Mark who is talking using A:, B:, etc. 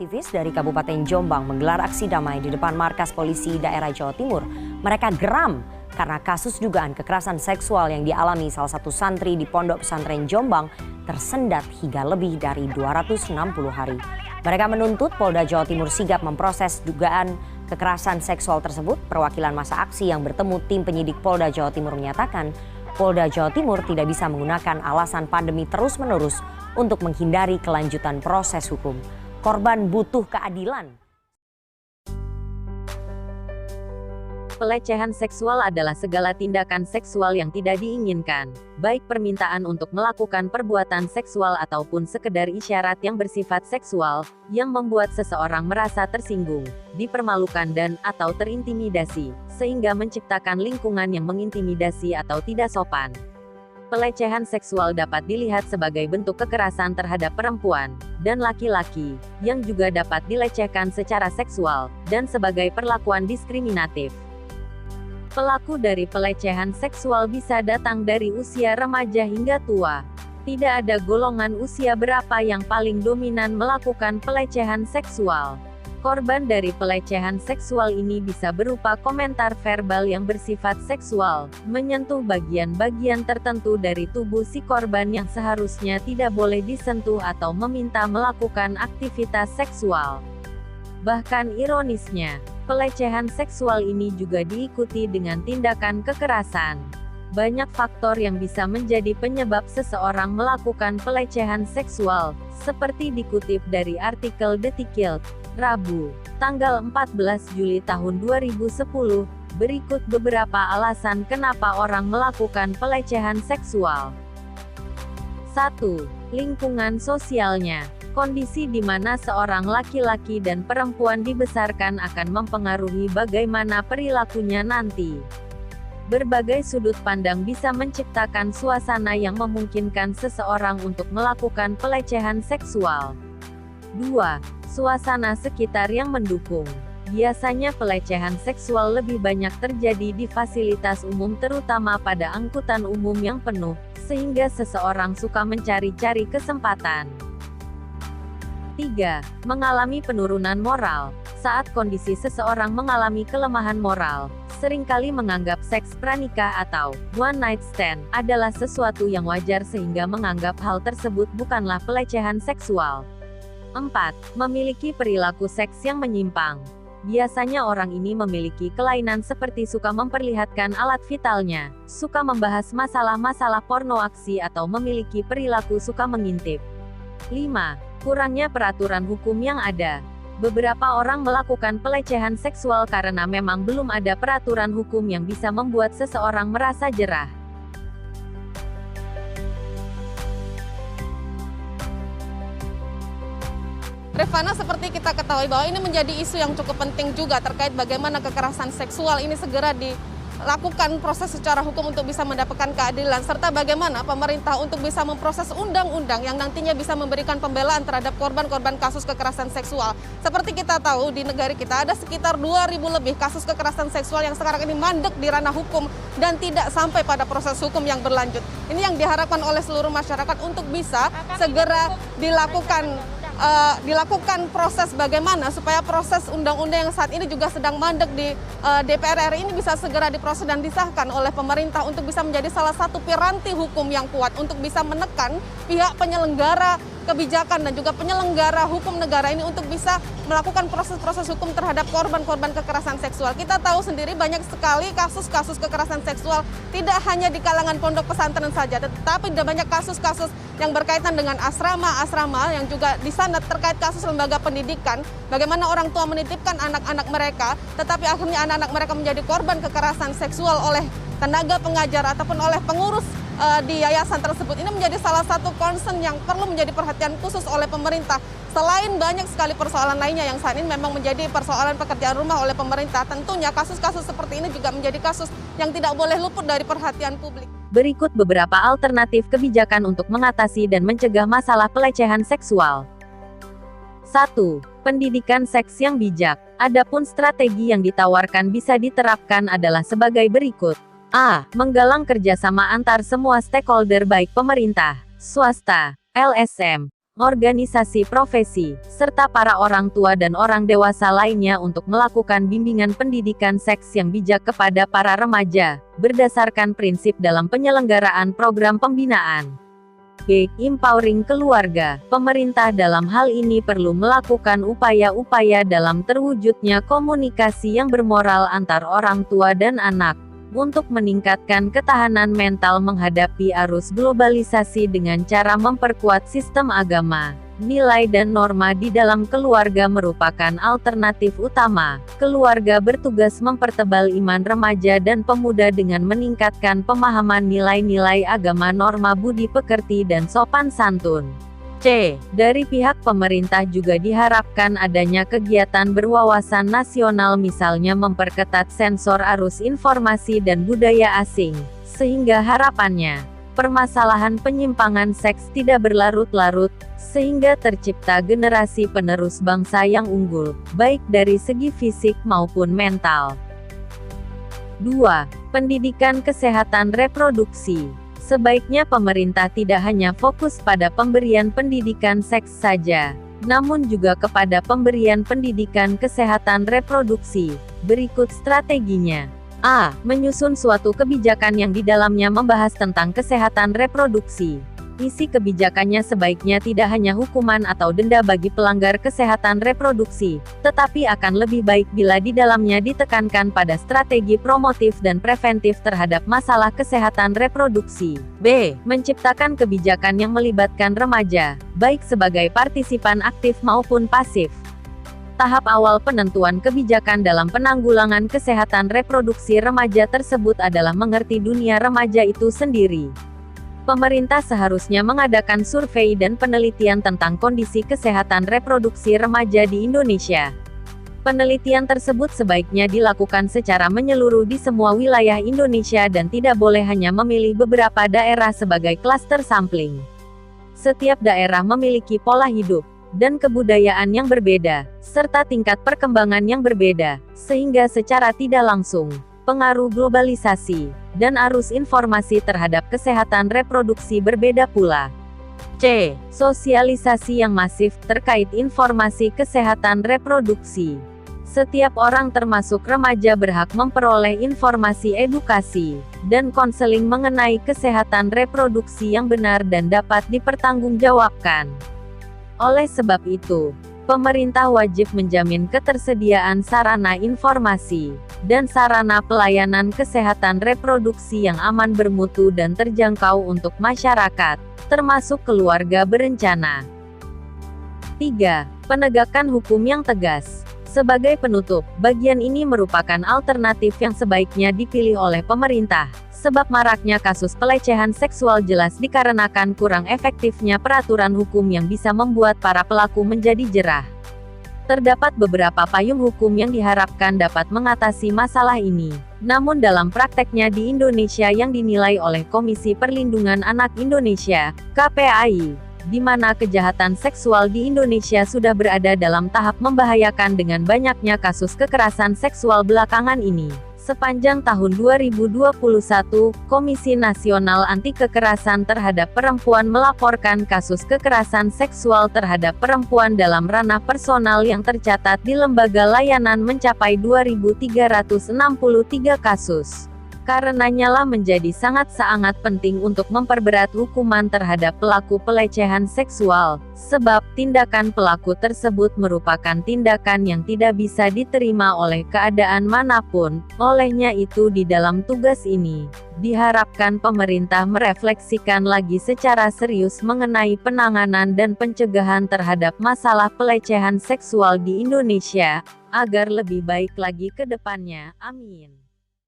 A: aktivis dari Kabupaten Jombang menggelar aksi damai di depan markas polisi daerah Jawa Timur. Mereka geram karena kasus dugaan kekerasan seksual yang dialami salah satu santri di Pondok Pesantren Jombang tersendat hingga lebih dari 260 hari. Mereka menuntut Polda Jawa Timur sigap memproses dugaan kekerasan seksual tersebut. Perwakilan masa aksi yang bertemu tim penyidik Polda Jawa Timur menyatakan Polda Jawa Timur tidak bisa menggunakan alasan pandemi terus-menerus untuk menghindari kelanjutan proses hukum. Korban butuh keadilan.
B: Pelecehan seksual adalah segala tindakan seksual yang tidak diinginkan, baik permintaan untuk melakukan perbuatan seksual ataupun sekedar isyarat yang bersifat seksual, yang membuat seseorang merasa tersinggung, dipermalukan dan/atau terintimidasi, sehingga menciptakan lingkungan yang mengintimidasi atau tidak sopan. Pelecehan seksual dapat dilihat sebagai bentuk kekerasan terhadap perempuan dan laki-laki, yang juga dapat dilecehkan secara seksual, dan sebagai perlakuan diskriminatif. Pelaku dari pelecehan seksual bisa datang dari usia remaja hingga tua. Tidak ada golongan usia berapa yang paling dominan melakukan pelecehan seksual. Korban dari pelecehan seksual ini bisa berupa komentar verbal yang bersifat seksual, menyentuh bagian-bagian tertentu dari tubuh si korban yang seharusnya tidak boleh disentuh atau meminta melakukan aktivitas seksual. Bahkan ironisnya, pelecehan seksual ini juga diikuti dengan tindakan kekerasan. Banyak faktor yang bisa menjadi penyebab seseorang melakukan pelecehan seksual, seperti dikutip dari artikel Detikil, Rabu, tanggal 14 Juli tahun 2010, berikut beberapa alasan kenapa orang melakukan pelecehan seksual. 1. Lingkungan sosialnya. Kondisi di mana seorang laki-laki dan perempuan dibesarkan akan mempengaruhi bagaimana perilakunya nanti. Berbagai sudut pandang bisa menciptakan suasana yang memungkinkan seseorang untuk melakukan pelecehan seksual. 2. Suasana sekitar yang mendukung. Biasanya pelecehan seksual lebih banyak terjadi di fasilitas umum terutama pada angkutan umum yang penuh, sehingga seseorang suka mencari-cari kesempatan. 3. Mengalami penurunan moral. Saat kondisi seseorang mengalami kelemahan moral, seringkali menganggap seks pranikah atau one night stand adalah sesuatu yang wajar sehingga menganggap hal tersebut bukanlah pelecehan seksual. 4. Memiliki perilaku seks yang menyimpang. Biasanya orang ini memiliki kelainan seperti suka memperlihatkan alat vitalnya, suka membahas masalah-masalah porno aksi atau memiliki perilaku suka mengintip. 5. Kurangnya peraturan hukum yang ada. Beberapa orang melakukan pelecehan seksual karena memang belum ada peraturan hukum yang bisa membuat seseorang merasa jerah.
C: Rifana, seperti kita ketahui bahwa ini menjadi isu yang cukup penting juga terkait bagaimana kekerasan seksual ini segera dilakukan proses secara hukum untuk bisa mendapatkan keadilan, serta bagaimana pemerintah untuk bisa memproses undang-undang yang nantinya bisa memberikan pembelaan terhadap korban-korban kasus kekerasan seksual. Seperti kita tahu di negara kita ada sekitar 2.000 lebih kasus kekerasan seksual yang sekarang ini mandek di ranah hukum dan tidak sampai pada proses hukum yang berlanjut. Ini yang diharapkan oleh seluruh masyarakat untuk bisa segera dilakukan proses bagaimana supaya proses undang-undang yang saat ini juga sedang mandek di DPR RI ini bisa segera diproses dan disahkan oleh pemerintah untuk bisa menjadi salah satu piranti hukum yang kuat untuk bisa menekan pihak penyelenggara kebijakan dan juga penyelenggara hukum negara ini untuk bisa melakukan proses-proses hukum terhadap korban-korban kekerasan seksual. Kita tahu sendiri banyak sekali kasus-kasus kekerasan seksual tidak hanya di kalangan pondok pesantren saja, tetapi ada banyak kasus-kasus yang berkaitan dengan asrama-asrama yang juga di sana terkait kasus lembaga pendidikan, bagaimana orang tua menitipkan anak-anak mereka, tetapi akhirnya anak-anak mereka menjadi korban kekerasan seksual oleh tenaga pengajar ataupun oleh pengurus di yayasan tersebut. Ini menjadi salah satu concern yang perlu menjadi perhatian khusus oleh pemerintah. Selain banyak sekali persoalan lainnya yang saat ini memang menjadi persoalan pekerjaan rumah oleh pemerintah, tentunya kasus-kasus seperti ini juga menjadi kasus yang tidak boleh luput dari perhatian publik.
B: Berikut beberapa alternatif kebijakan untuk mengatasi dan mencegah masalah pelecehan seksual. 1. Pendidikan seks yang bijak. Adapun strategi yang ditawarkan bisa diterapkan adalah sebagai berikut. A. Menggalang kerjasama antar semua stakeholder baik pemerintah, swasta, LSM, organisasi profesi, serta para orang tua dan orang dewasa lainnya untuk melakukan bimbingan pendidikan seks yang bijak kepada para remaja, berdasarkan prinsip dalam penyelenggaraan program pembinaan. B. Empowering keluarga. Pemerintah dalam hal ini perlu melakukan upaya-upaya dalam terwujudnya komunikasi yang bermoral antar orang tua dan anak, untuk meningkatkan ketahanan mental menghadapi arus globalisasi dengan cara memperkuat sistem agama, nilai dan norma di dalam keluarga merupakan alternatif utama. Keluarga bertugas mempertebal iman remaja dan pemuda dengan meningkatkan pemahaman nilai-nilai agama, norma budi pekerti dan sopan santun. C. Dari pihak pemerintah juga diharapkan adanya kegiatan berwawasan nasional, misalnya memperketat sensor arus informasi dan budaya asing, sehingga harapannya, permasalahan penyimpangan seks tidak berlarut-larut, sehingga tercipta generasi penerus bangsa yang unggul, baik dari segi fisik maupun mental. 2. Pendidikan kesehatan reproduksi. Sebaiknya pemerintah tidak hanya fokus pada pemberian pendidikan seks saja, namun juga kepada pemberian pendidikan kesehatan reproduksi. Berikut strateginya. A. Menyusun suatu kebijakan yang di dalamnya membahas tentang kesehatan reproduksi. Isi kebijakannya sebaiknya tidak hanya hukuman atau denda bagi pelanggar kesehatan reproduksi, tetapi akan lebih baik bila di dalamnya ditekankan pada strategi promotif dan preventif terhadap masalah kesehatan reproduksi. B. Menciptakan kebijakan yang melibatkan remaja, baik sebagai partisipan aktif maupun pasif. Tahap awal penentuan kebijakan dalam penanggulangan kesehatan reproduksi remaja tersebut adalah mengerti dunia remaja itu sendiri. Pemerintah seharusnya mengadakan survei dan penelitian tentang kondisi kesehatan reproduksi remaja di Indonesia. Penelitian tersebut sebaiknya dilakukan secara menyeluruh di semua wilayah Indonesia dan tidak boleh hanya memilih beberapa daerah sebagai klaster sampling. Setiap daerah memiliki pola hidup dan kebudayaan yang berbeda, serta tingkat perkembangan yang berbeda, sehingga secara tidak langsung, pengaruh globalisasi dan arus informasi terhadap kesehatan reproduksi berbeda pula. C. Sosialisasi yang masif terkait informasi kesehatan reproduksi. Setiap orang termasuk remaja berhak memperoleh informasi edukasi dan konseling mengenai kesehatan reproduksi yang benar dan dapat dipertanggungjawabkan. Oleh sebab itu, pemerintah wajib menjamin ketersediaan sarana informasi dan sarana pelayanan kesehatan reproduksi yang aman, bermutu dan terjangkau untuk masyarakat, termasuk keluarga berencana. 3. Penegakan hukum yang tegas. Sebagai penutup, bagian ini merupakan alternatif yang sebaiknya dipilih oleh pemerintah, sebab maraknya kasus pelecehan seksual jelas dikarenakan kurang efektifnya peraturan hukum yang bisa membuat para pelaku menjadi jerah. Terdapat beberapa payung hukum yang diharapkan dapat mengatasi masalah ini. Namun dalam prakteknya di Indonesia yang dinilai oleh Komisi Perlindungan Anak Indonesia, KPAI, di mana kejahatan seksual di Indonesia sudah berada dalam tahap membahayakan dengan banyaknya kasus kekerasan seksual belakangan ini. Sepanjang tahun 2021, Komisi Nasional Anti Kekerasan Terhadap Perempuan melaporkan kasus kekerasan seksual terhadap perempuan dalam ranah personal yang tercatat di lembaga layanan mencapai 2.363 kasus. Karenanya lah menjadi sangat penting untuk memperberat hukuman terhadap pelaku pelecehan seksual, sebab tindakan pelaku tersebut merupakan tindakan yang tidak bisa diterima oleh keadaan manapun. Olehnya itu di dalam tugas ini, diharapkan pemerintah merefleksikan lagi secara serius mengenai penanganan dan pencegahan terhadap masalah pelecehan seksual di Indonesia, agar lebih baik lagi ke depannya. Amin.